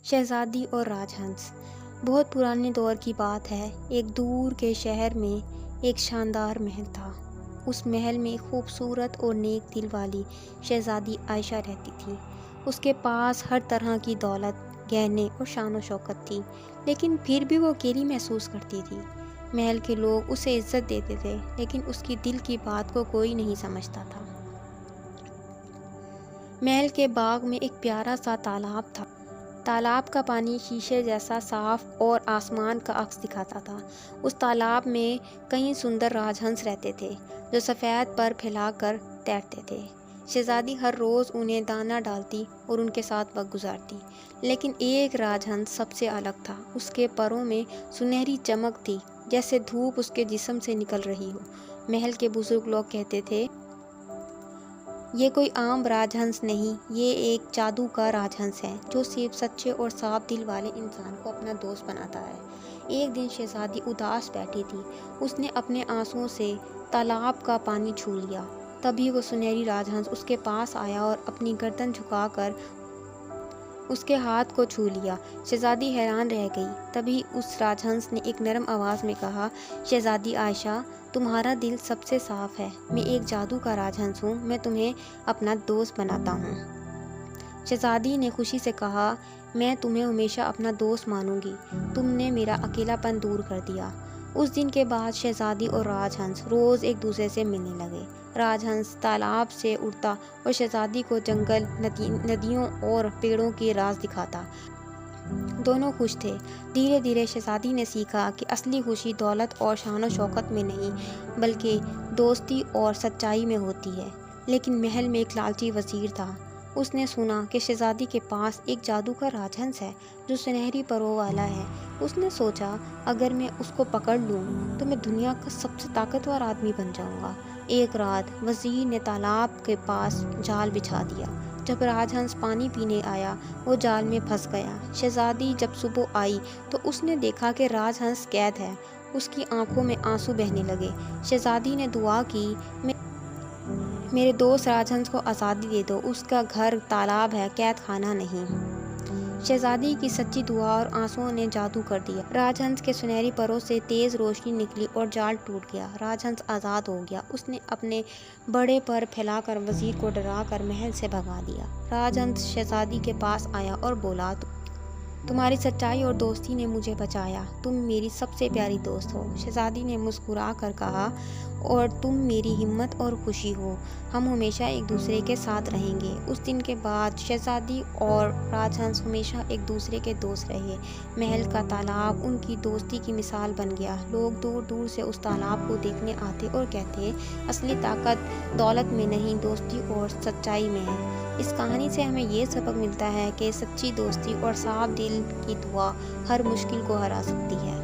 शहज़ादी और राजहंस। बहुत पुराने दौर की बात है। एक दूर के शहर में एक शानदार महल था। उस महल में खूबसूरत और नेक दिल वाली शहज़ादी आयशा रहती थी। उसके पास हर तरह की दौलत, गहने और शान व शौकत थी, लेकिन फिर भी वो अकेली महसूस करती थी। महल के लोग उसे इज्जत देते थे, लेकिन उसकी दिल की बात को कोई नहीं समझता था। महल के बाग में एक प्यारा सा तालाब था। तालाब का पानी शीशे जैसा साफ और आसमान का अक्स दिखाता था। उस तालाब में कई सुंदर राजहंस रहते थे, जो सफ़ेद पर फैलाकर तैरते थे। शहज़ादी हर रोज़ उन्हें दाना डालती और उनके साथ वक्त गुजारती, लेकिन एक राजहंस सबसे अलग था। उसके परों में सुनहरी चमक थी, जैसे धूप उसके जिस्म से निकल रही हो। महल के बुजुर्ग लोग कहते थे, ये कोई आम राजहंस नहीं, ये एक जादू का राजहंस है, जो सिर्फ सच्चे और साफ दिल वाले इंसान को अपना दोस्त बनाता है। एक दिन शहज़ादी उदास बैठी थी। उसने अपने आंसुओं से तालाब का पानी छू लिया। तभी वो सुनहरी राजहंस उसके पास आया और अपनी गर्दन झुकाकर उसके हाथ को छू लिया। शहज़ादी हैरान रह गई। तभी उस राजहंस ने एक नरम आवाज़ में कहा, शहज़ादी आयशा, तुम्हारा दिल सबसे साफ है। मैं एक जादू का राजहंस हूँ, मैं तुम्हें अपना दोस्त बनाता हूँ। शहज़ादी ने खुशी से कहा, मैं तुम्हें हमेशा अपना दोस्त मानूंगी। तुमने मेरा अकेलापन दूर कर दिया। उस दिन के बाद शहज़ादी और राजहंस रोज़ एक दूसरे से मिलने लगे। राजहंस तालाब से उड़ता और शहज़ादी को जंगल, नदियों और पेड़ों के राज दिखाता। दोनों खुश थे। धीरे धीरे शहज़ादी ने सीखा कि असली खुशी दौलत और शान व शौकत में नहीं, बल्कि दोस्ती और सच्चाई में होती है। लेकिन महल में एक लालची वज़ीर था। उसने सुना कि शहज़ादी के पास एक जादू का राजहंस है, जो सुनहरी परों वाला है। उसने सोचा, अगर मैं उसको पकड़ लूँ तो मैं दुनिया का सबसे ताकतवर आदमी बन जाऊँगा। एक रात वज़ीर ने तालाब के पास जाल बिछा दिया। जब राजहंस पानी पीने आया, वो जाल में फंस गया। शहज़ादी जब सुबह आई तो उसने देखा कि राजहंस कैद है। उसकी आंखों में आंसू बहने लगे। शहज़ादी ने दुआ की, मेरे दोस्त राजहंस को आज़ादी दे दो। उसका घर तालाब है, कैद खाना नहीं। शहज़ादी की सच्ची दुआ और आंसुओं ने जादू कर दिया। राजहंस के सुनहरी परों से तेज़ रोशनी निकली और जाल टूट गया। राजहंस आज़ाद हो गया। उसने अपने बड़े पर फैलाकर वज़ीर को डराकर महल से भगा दिया। राजहंस शहज़ादी के पास आया और बोला, तुम्हारी सच्चाई और दोस्ती ने मुझे बचाया। तुम मेरी सबसे प्यारी दोस्त हो। शहज़ादी ने मुस्कुरा कर कहा, और तुम मेरी हिम्मत और खुशी हो। हम हमेशा एक दूसरे के साथ रहेंगे। उस दिन के बाद शहज़ादी और राजहंस हमेशा एक दूसरे के दोस्त रहे। महल का तालाब उनकी दोस्ती की मिसाल बन गया। लोग दूर दूर से उस तालाब को देखने आते और कहते, असली ताकत दौलत में नहीं, दोस्ती और सच्चाई में है। इस कहानी से हमें ये सबक मिलता है कि सच्ची दोस्ती और साफ दिल की दुआ हर मुश्किल को हरा सकती है।